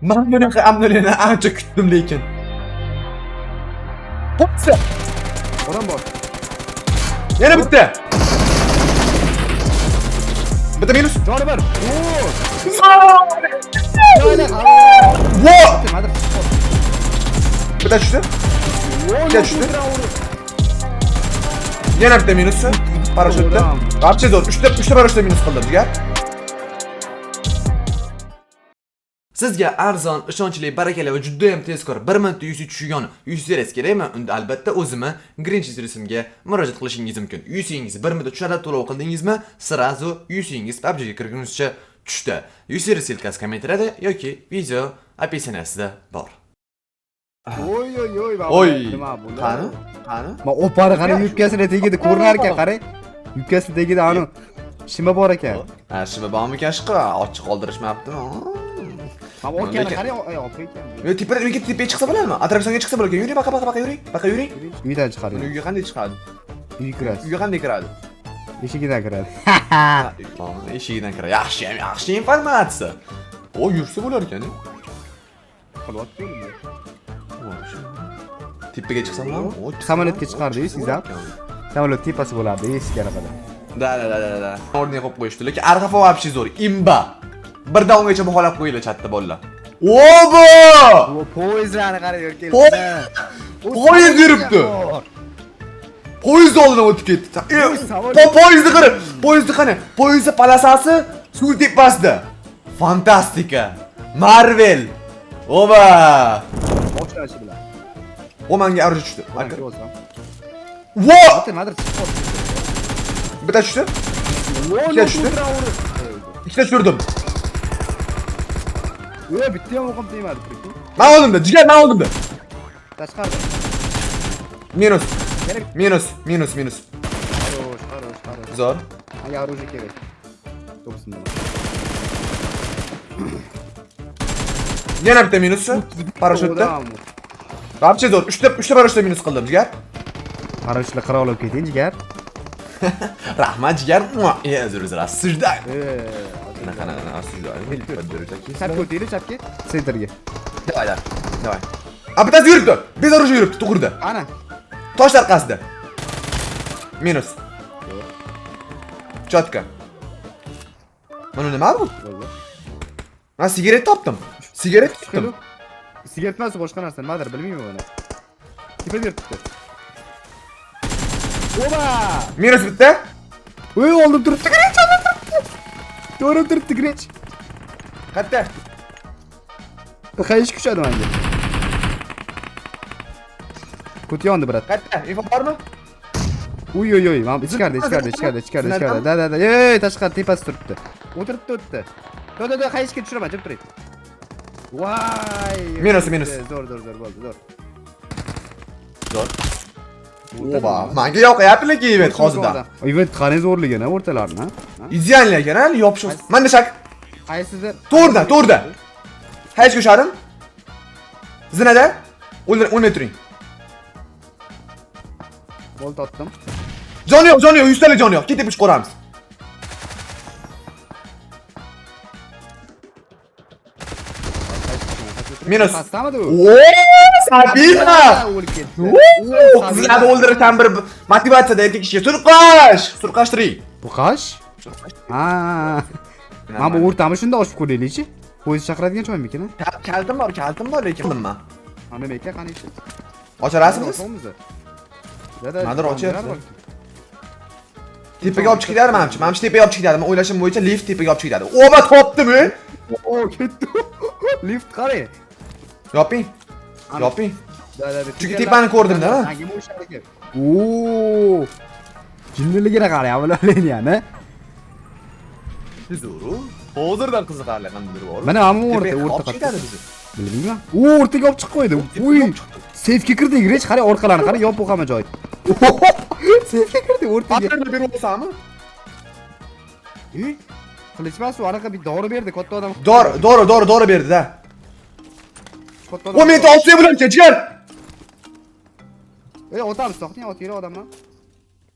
Men bunaqa amnolarni ancha kutdim lekin. Popsa. Odam bor. Yana bitta. Bitta minus. Joni bor. Vo! Bitta tushdi. Bitta tushdi. Yana bitta minus. Parashyutda. Вообще zo'r. 3ta parashyutda minus qildim, jigar. Sizga arzon, ishonchli, barakali va juda ham tezkor 1 minutda UC tushgan UC series kerakmi? Unda albatta o'zimni Green Resurs'imga murojaat qilishingiz mumkin. UC'ingiz 1 minutda tushadi, to'lov qildingizmi, sirazu UC'ingiz PUBG'ga kirgunizcha tushdi. UC silkasi kommentariyada yoki video описаниесida bor. Oy. Oy. Nima bu? Qani? Men opari qani yubkasini tegidi ko'rinar ekan, qarang. Yubkasi tegidi anu shima bor ekan. Ha, shima bormi ekan shqa? Ochiq qoldirishmabdimi? Mana o'tgani qarang, olib ekan. Yo, tepaga chiqsa bo'ladimi? Attraksiyonga chiqsa bo'lar ekan. Yuring, baqa yuring. Uydan chiqadi. Uyga qanday chiqadi? Uyga kiradi. Uyga qanday kiradi? Eshigidan kiradi. Eshigidan kiradi. Yaxshi informatsiya. O yursa bo'lar ekan. Qilyapti endi. Tepaga chiqsa bo'ladimi? Samolyotga chiqardi, sizlar. Samolyot tepasi bo'lardi, eskara qadar. Da. O'rniga qo'yib qo'yishdi, lekin arxafa вообще zo'r. Imba. Birdan ungacha baholab qo'yinglar chatda bolalar. Obo! Bu poyezdlarni qarang, yo'q. Poyezd yuribdi. Poyezd oldidan o'tib ketdi. Poyezdni qarang. Poyezdni qani? Poyezdning palasasi suv tepasida. Fantastika. Marvel. Oba! Boshlashi bilan. O menga arz tushdi. Vo! Bitta tushdi. Ikkita tushdi. Ikkita tushirdim. Yo'q, bitta ham o'qim tegmadi. Men oldimda, jigar men oldimda. Tashqarida. Minus. Xo'sh. Zo'r. Menga оружие kerak. To'psin. Yana bitta minus. Parashyutda. Вообще zo'r. 3ta parashyutda minus qildim, jigar. Parashyutni qira olib keting, jigar. Rahmat, jigar. Uzr. Sujda. Qanaqa sujda. Chapga o'taylik, chapga. Sentrga. Давай. A bittasi yuribdi. Bez orужие yuribdi, to'g'rida. Ana. Tosh orqasida. Minus. Chotka. Mana nima bu? Men sigaret topdim. Sigaret tutdim. Sigaret emas, boshqa narsa, nimadir bilmayman buni. Tepada yuribdi. Oba! Minus bitta. Voy, oldib turibdi. To'g'ri turibdi, Grinch. Qayerda? Qayish kuchadi menga. Ko't yondi, brat. Qayerda? Info bormi? Uy, men ichkarida. Da. Ey, tashqari tepasi turibdi. O'tiribdi. Da, qayishga tushiraman, jim turing. Voy! Minus. Zo'r bo'ldi, zo'r. Oba, menga yoqyapti lekin event hozirda. Event qanday zo'rligini o'rtalarni, Idealni ekan, ha, yopishib. Menda shak. Qaysidir? To'rda. Hech ko'sharim. Zinada. O'lmay turing. Gol totdim. Joni yo'q, 100 talik joni yo'q. Ketib chiqaramiz. Minus. Pastamidi u? Sabina! O'lib ketdi. Qizlarni o'ldirishdan bir motivatsiyada erkak kishiga surqashtiring. Bu qash? Ha. Men bu o'rtami shunda ochib qo'yaylikchi. Poyezd chaqiradigan joymikin? Kaltim bor lekin nima? Mana meka qani ish. Ocharasizmi? Nadir ochyapti. Tepaga olib chiqadi menimcha. Menimcha tepaga olib chiqadi. Men o'ylashim bo'yicha lift tepaga olib chiqadi. Oba topdim-ku. O, ketdi. Lift qarang. Yoping. Da. Chunki tepani ko'rdim-da. Oo. Jinniligini qarang, bularning yana. Zo'ru. Hozirdan qiziqarli qanday bor. Mana ammo o'rta chiqadi bizni. Bilmayman. O, o'rtaga olib chiqib qo'ydi. Uy. Safga kirdik, rech qarang, orqalarini qarang, yopib hamma joy. Safga kirdi o'rtaga. Patronni berib olsami? Qilichmas u anaqa bir dori berdi, katta odam. Dori berdi-da. Katta O meni olsa bo'larkan, jigar. Ey, otamiz, to'xting, otira odamman.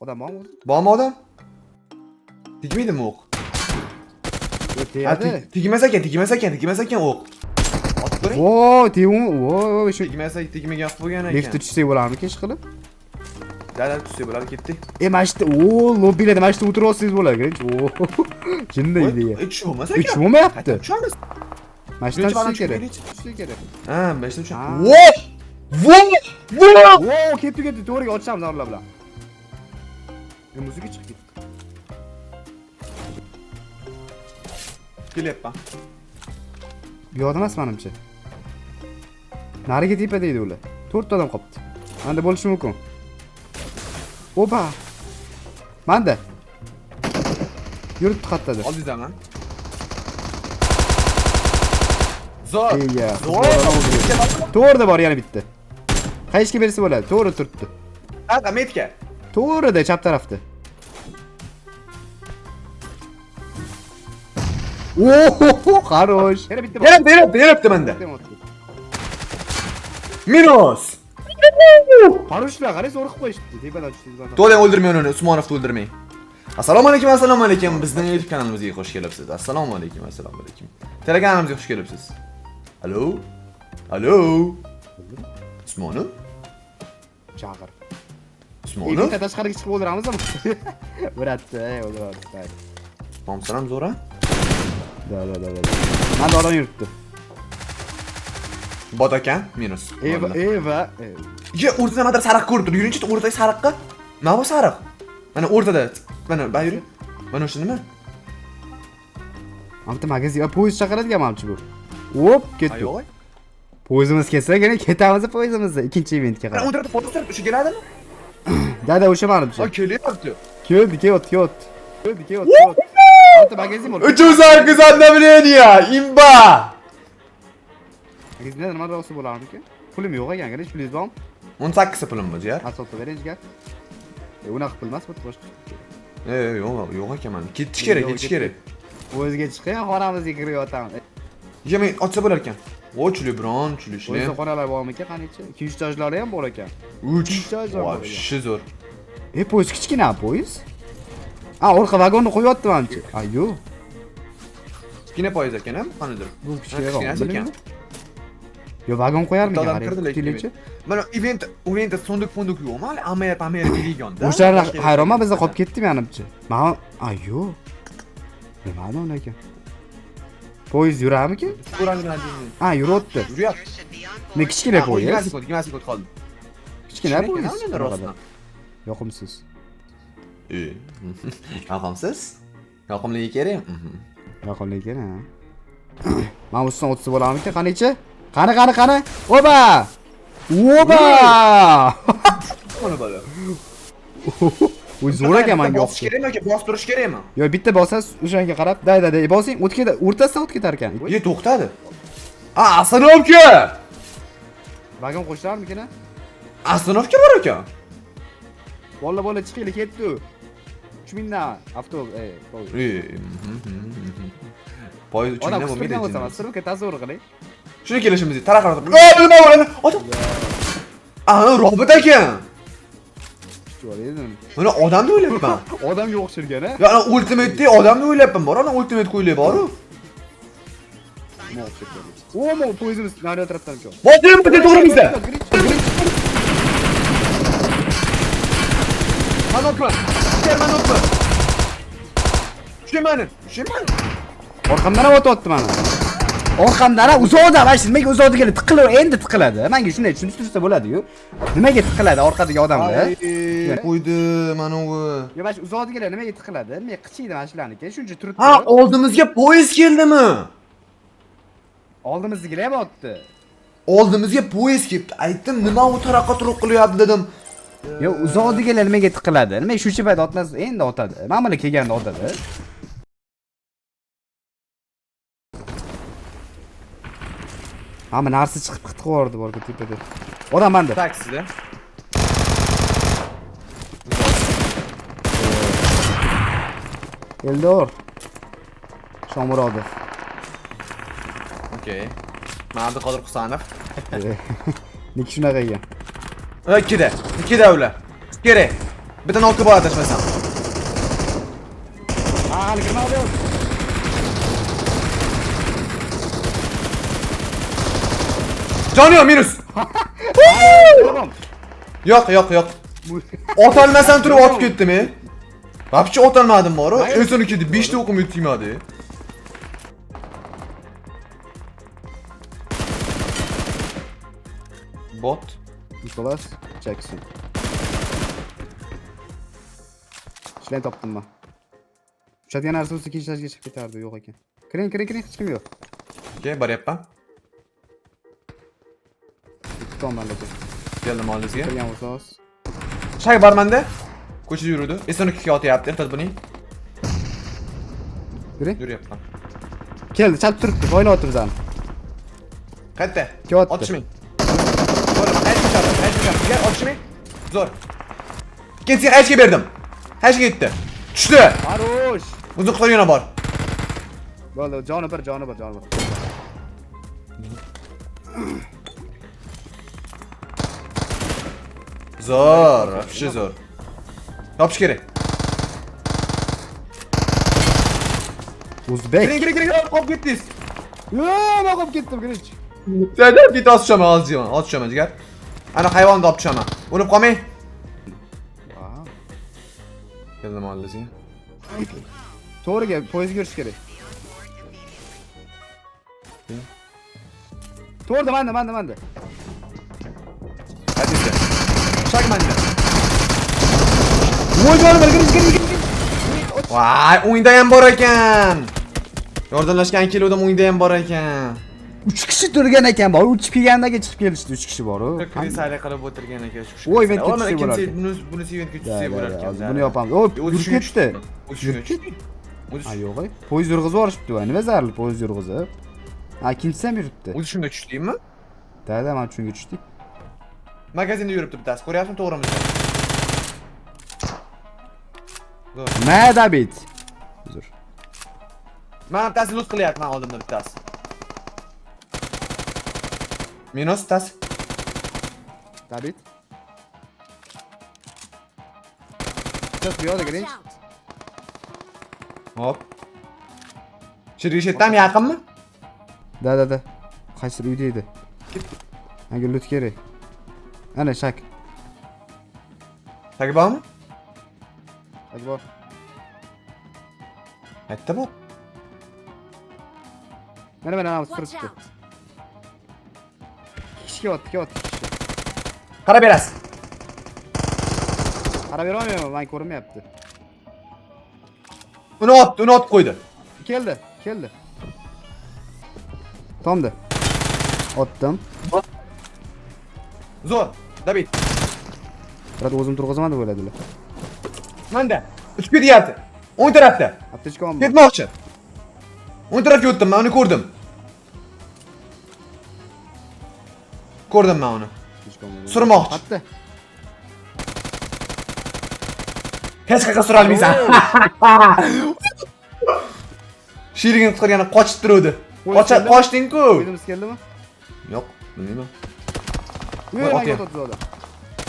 Odam bormi? Bormi odam? Tegmaydimi o'q? Tegadi. Tegmas ekan o'q. ko'ring. Voy, devon, voy, shu Tegmasa tegmagan qilib qo'ygan liftni ekan. tushsak bo'larmiki ish qilib? Dala tushsa bo'ladi, ketdik. Mana shu lobbilarda mana shu o'tirib olsangiz bo'ladi, Grinch. Jinday deya. Tushib bo'lmasa Uch bo'lmayapti. Tushamiz. Mana shu tushsa kerak. Tushsa kerak. Ha, mana shu tushib. Ha. Voy! Voy! Voy! Voy, ketdi, to'g'riga ochamiz ular bilan. Muzika chiqib ketdi. Kelyapman. Bu yoqda emas menimcha. Nariga tepada edi ular. 4 ta odam qolibdi. Menda bo'lishi mumkin. Opa. Menda. Yuribdi xattada. Oldingizdan. Zo'r. Iya. Zo'r. To'g'rida bor yana bitta. Qayerga bersa bo'ladi? To'g'ri turibdi. Qaqa metka. To'g'rida chap tarafda. Oho, xarosh. Yana bitta bor. Beribdi menda. Minus. Xaroshlar, qarang, zo'r qilib qo'yishdi. Tepadan tushdi. To'g'ri o'ldirmang uni, Usmonovni o'ldirmang. Assalomu alaykum. Bizning YouTube kanalimizga xush kelibsiz. Assalomu alaykum. Telegramimizga xush kelibsiz. Alo. Usmonov? Chaqir. Usmonov? Bitta tashqariga chiqib o'ldiramizmi? Bo'ratdi, o'ldiradi. Mamsaram zo'ra? Da. Manda odam yuribdi. Bot ekan, minus. Eva. Ye, o'rtada madar sariq ko'rib tur. Yuringchi, o'rtadagi sariqqa. Mana bu sariq. Mana o'rtada. Mana, bay yuring. Mana shu nima? Amta magazin, poyezd chaqiradigan mamchi bu. Hop, ketdi. Ayoy. Poyezdimiz kelsa, yana ketamiz poyezdimizda ikkinchi eventga Mana qarab. o'rtada poyezd turibdi, o'sha keladimi? Dada o'sha menimcha. Ha, kelyapti. Keldi. Amta magazin bor. Uchuzar kuzatnabileniya, imba. Magazinda nima rosa bo'larmiki? Pulim yo'q ekan, qani pulingiz bormi? 18 pulim bor, ya. Asotda beringizga. Unaqa pul emas bu boshqa. Yo'q ekan mana. Ketish kerak. O'ziga chiqing, xonamizga kirib yotaman. Men ochsa bo'lar ekan. Ochli biron, chulishni. O'zda xonalar bormi-ki, qanicha? 2-3 tajlari ham bor ekan. 3. Voy, zo'r. Poyezd kichkina poyezd. Orqa vagonni qo'yapti menimcha. Yo'q. Kichkina poyezd ekan-a, qanidir. Bu kichkinaroq. Kichkina ekan. Yo, vagon qo'yarmikan? Odam kirdi lekin. Mana event sunduq yo'qmi? Hali Amir degan-da. O'shalar hayronman, bizda qolib ketdi menimcha. Men, yo'q. Nimani unaqa? Poyezd yuradimi-ki? Yuribdi. Yuryapti. Men kichkina poyezd. 20 sekund qoldi. Kichkina poyezd. Yoqimsiz. Yoqimsiz? Yoqimligi kerak? Yoqimligi kerak. Men ustidan o'tsa bo'larmiki? Qanicha? Qani. Oba! Mana bola. Uy, zo'r ekan menga bosish kerakmi yoki bostirish kerakmi? Yo, bitta bosasiz, o'shanga qarab, da, bosing, o'rtasidan o'tib ketar ekan. To'xtadi. Astanovka! Vagon qo'shilarmikin-a? Astanovka bor ekan. Bola chiqinglar, ketdi. 3000 dan avtobus, poyezd 3000 dan bo'lmaydi. Odam sirka tasavvur qiling. Shuni kelishimiz, taraqqa. Nima bo'ladi? Robot ekan. Mana odamni o'ylayapman. Odamga o'xshirgan-a? Ya, ultimate'da odamni o'ylayapman. Bor, ana ultimate qo'yilib bor-ku. Poyezdimiz nari tarafdan keldi. Boshim bitta to'g'rimizda. Manotma. Tushimani. Orqamdan ham o'tyapti mana. Orqamdan uzoqda, mana shu nimaga uzoqda kelib endi tiqiladi. Menga shunday tushuntirsa bo'ladi-yu. Nimaga tiqiladi orqadagi odamlar? Qo'ydi mana u. Yo, mana shu uzoqda keladi, nimaga tiqiladi? Men qichiydi mana shularniki. Shuncha turibdi. Oldimizga poyezd keldimi? Oldimizdagilar ham o'tdi. Oldimizga poyezd kelibdi. Aytdim, nima u taraqqa turuq qilyapti dedim. Yo, uzoqdagilar nimaga tiqiladi? Nima shuncha payt otmas, endi otadi. Mana bular kelganda otadi. Hamma narsa chiqib qitqordi borga tepada. Odam menda. Taksida. Eldor. Shomurodov. Okay. Mana Qodir Husanov. Nik shunaqa ekan. Ikkida ular. Kerak. Bitta nokka bor adashmasam. Hali kirmadi. Joni yo'q, minus. Yo'q. Otolmasam turib otib ketdim-e. Вообще otolmadim bor-ku. O'zinikida 5 ta o'qim yetmadi. Bot. Nicholas Jackson. Shlan topdim ben. Uçadigan narsa olsa ikkinchi etajga chiqib ketardi, yo'q ekan. Kiring, hech kim yo'q. Okay, boryapman. Tutam ben lekin. Keldim oldingizga. Kirgan bo'lsangiz. Shay barmanda. Ko'chada yuruvdi. S12 otyapti, ehtiyot bo'ling. Kiring. Yuryapman. Keldi, chalib turibdi, o'ylab o'tiribsan. Qayerda? Kelyapti. Otishmang. Gel otishmang. Zo'r. Ketsin, hechga berdim. Hechga ketdi. Tushdi. Harosh. Uzoq yana bor. Bo'ldi, joni bir. Zo'r, вообще zo'r. Topish kerak. O'zbek. Kiring, qolib ketdingiz. Yo'q, men qolib ketdim, kiring. Sen bitta osishaman, osishaman, jigar. Ana hayvonni olib tushaman. O'lib qolmang. Keldim oldingizga. To'g'riga poyezdga yurish kerak. To'g'ri, manda. Hadisda. Shagmanda. Voy joni bir kiring. Voy, o'yinda ham bor ekan. Yordamlashgan keluvdim, o'yinda ham bor ekan. 3 kishi turgan ekan, bor. Uchib kelgandaga chiqib kelishdi 3 kishi bor-ku. Krisali qilib o'tirgan ekan shu. Voy, men ketishim bo'lar. Buni sevib ketishim bo'lar ekan. Buni yopamiz. O, yurib ketdi. Ha, yo'q. Poyezd yurg'izib yuborishibdi, voy. Nima zararli poyezd yurg'izib? Ha, ikkinchisi ham yuribdi. O'zi shunga tushdingmi? Da, men shunga tushdik. Magazinda yuribdi bittasi. Ko'ryapsizmi, to'g'rimizda? Madabit. Uzr. Men bittasi lut qilyapman oldimda bittasi. Minus tas. Dabit. Just bir yo'lda kiring. Hop. Shirishdan yaqinmi? Da. Qaysi uyda edi? Menga lut kerak. Ana shak. Tagi bormi? Hadi bor. Qayerda bor? Mana turibdi. Kelyapti. Qarab berasiz. Qarab berolmayman, men ko'rinmayapti. Uni otib qo'ydi. Keldi. Tomdi. Otdim. Zo'r. David. Biroq o'zim turg'izaman deb o'yladilar. Manda. Uchib ketyapti. O'ng tarafda. Aptechka oldim. Ketmoqchi. O'ng tarafga o'tdim, men uni ko'rdim. Ko'rdim men uni. Surmoqchi. Hatto. Hech qayerga sura olmaysan. Sherigini qutqargani qochib turuvdi. Qochding-ku. O'zimiz keldimi? Yo'q, bilmayman. Yo'q,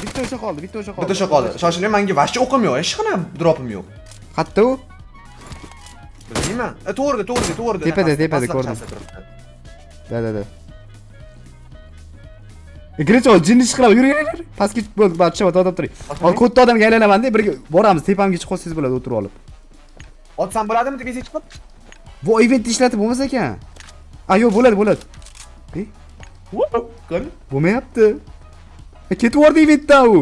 bitta o'sha qoldi. Bitta qoldi. Shoshiling, menga vashcha o'qim yo'q, hech qanday dropim yo'q. Qayerda u? Bilmayman. To'g'rida. Tepada ko'rdim. Da. Kirinchi jinni chiqirib, yur. Pastga bo'ldi, barcha to'xtab turing. Hozir katta odamga aylanaman-da, birga boramiz, tepamga chiqib qolsangiz bo'ladi, o'tirib olib. Otsam bo'ladimi deb chiqib? Bu event ishlatib bo'lmas ekan. Yo'q, bo'ladi. Qani? Bo'lmayapti. Ketib yubordi eventdan u.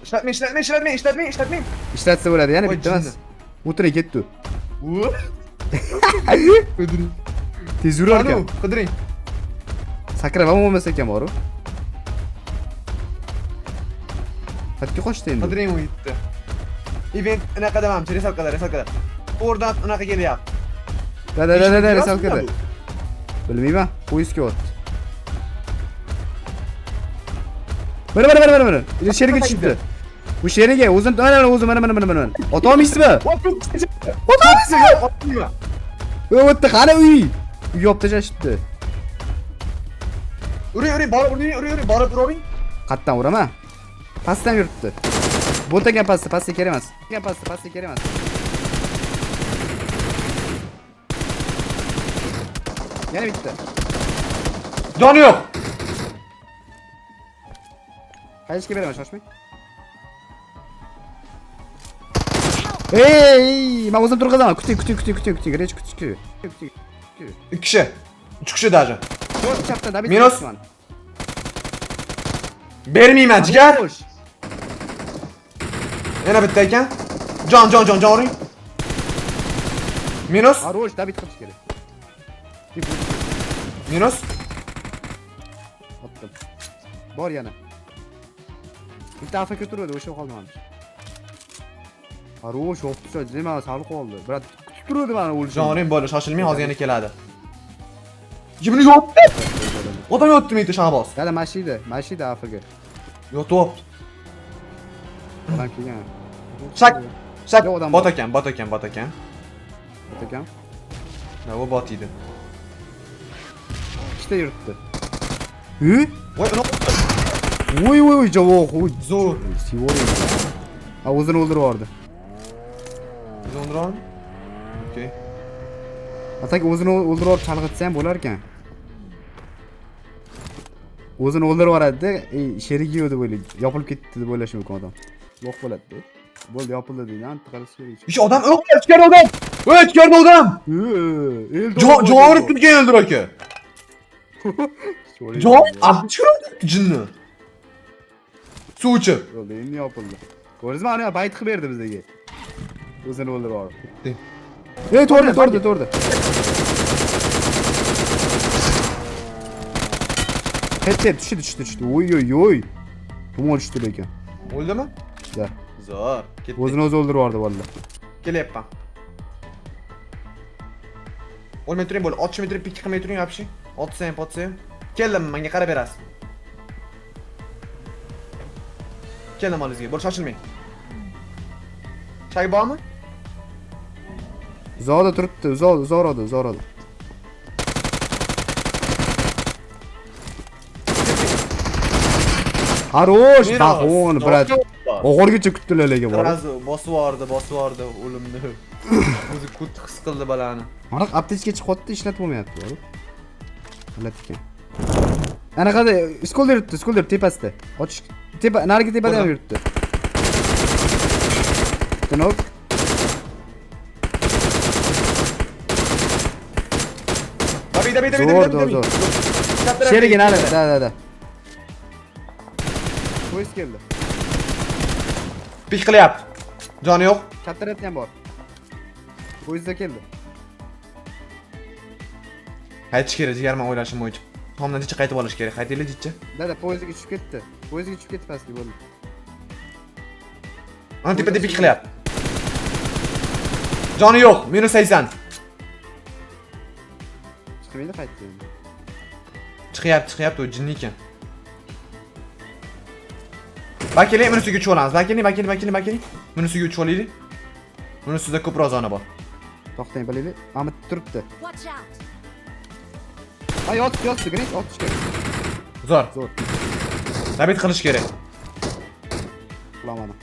Ishlatmang. Ishlatsa bo'ladi, yana bitta emas. O'tiring, ketdi. Qidiring. Tez yurar ekan. Qidiring. Sakrab ham bo'lmas ekan bor-ku. Qayerga qochdi endi? Qidiring u yetdi. Event anaqada ham, resalkada. O'rdan unaqa kelyapti. Da, resalkada. Bilmayman, poyezdga o'tdi. Mana. Sheriga tushibdi. Bu sheriga o'zim mana. Ota olmaysizmi? Otmayman. O'tdi, qani uy. Uy yopib tashlashibdi. Uring, borib uring. Qayerdan uraman? Pastdan yuribdi. Bo'tagan pastda kerak emas. Pastda kerak emas. Yana bitta. Joni yo'q. Qayerga beraman, shoshmang. Ey, men o'zim turg'izaman. Kuting. Rech kuting. Ikki kishi. 3 kishi даже. To'rt chapda David. Minus. Bermayman, jigar. Yana bitta ekan. Jon uring. Minus. Arosh David qilish kerak. Minus. Otdim. Bor yana. Bitta AFK turadi, o'sha qoldi mana. Arosh o'qitsa, nima sal qoldi. Brat, kutib turadi mana o'lishni. Joning bo'la, shoshilmang, hozir yana keladi. Kimni yotdi? Odam yotdimi endi Shahboz? Dada mashida AFK. Yo'q. Odam kelgan. Shak. Yo'q, odam Bot ekan. Otakan. Na, u bot edi. Ikkita yurtdi. Voy, Voy, javob, zo'r. Sivorim. Ha, o'zini o'ldirib Zondron. Okay. Atak o'zini o'ldirib chalg'itsa ham bo'lar ekan. O'zini o'ldirib yuboradi-da, sherigi yo'q deb o'ylaydi. Yopilib ketdi deb o'ylashi mumkin odam. Yo'q bo'ladi-da. Bo'ldi, yopildi deydi, antiqalish kerak. Ish odam ichkarida odam. Voy, ichkarida odam. Jon urib turgan eldir aka. Jon abchirib jinni. Suv ichib. Bo'ldi, endi yopildi. Ko'rdingizmi, ana bayt qilib berdi bizga. O'zini o'ldirib yubordi. To'rdi. Hep tushdi. Oy. Tumor tushdi lekin. O'ldimi? Da. Zo'r. Ketdi. O'zini o'zi o'ldirib yubordi vallahi. Kelyapman. O'lmay turing bo'l. 60 metr pik qilmay turing, вообще. Otsam. Keldim, menga qarab berasiz. Keldim olizga. Bo'l, shoshilmang. Chay bormi? Zoda turibdi, zoradi. Harosh, baxon, brat. Oxirgacha kutdilar lekin bor. Razu bosib yubordi o'limni. O'zi kut his qildi balani. Mana aptechka chiqyapti, ishlatib bo'lmayapti, bor. Bilat ekan. Anaqada skolder yuribdi, tepasida. Ochish narigi tepada ham yuribdi. Tinok. Zo'r. Sherigi nari, da. Poyez keldi. Pik qilyapti. Joni yo'q. Kattarat ham bor. Poyezda keldi. Qaytish kerak, jigarman o'ylashim bo'yicha. Tomdan jicha qaytib olish kerak. Qaytinglar jicha. Dada, poyezga tushib ketdi. Pastga bo'ldi. Ana tepada pik qilyapti. Joni yo'q, -80. Chiqmaydi, qaytdi endi. Chiqyapti, u jinni ekan. Bakeling, buni ustiga tushib olamiz. Bakeling. Buni ustiga tushib olaylik. Buni ustida ko'proq zona bor. To'xtang, bilaylik. Amit turibdi. Watch out. Ay, yotdi, grenade otish kerak. Zo'r. Zo'r. Nabit qilish kerak. Qulamadim.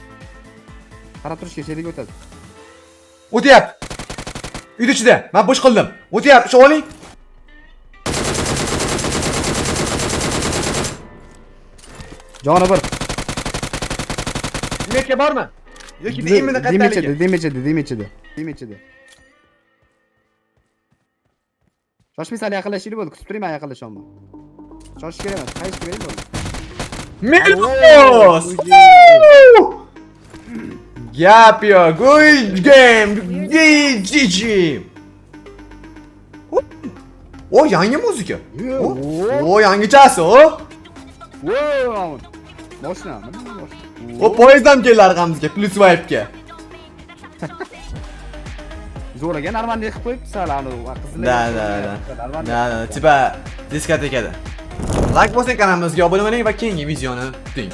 Qarab turishga sherik o'tadi. O'tyapti. Uyda ichida. Men bo'sh qildim. O'tyapti, shu oling. Joni bir. Mekka bormi? Yoki demini qaytalik. Demechidi. Shoshmay sal yaqinlashaylik bo'ldi. Kutib turayman, yaqinlashaman. Shoshish kerak emas. Qaytib kerak bo'ldi. Melos! Gap yo'q. Good game. GG. O, yangi muzika. O, yangichasi, o. Wow! Boshla. O poyezddan keldi arqamizga, plus vibe-ga. Zo'raga normalniy qilib qo'yibdi sal anu qizlar. Da. Tipa diskotekada. Like bosing, kanalimizga obuna bo'ling va keyingi videoni kuting.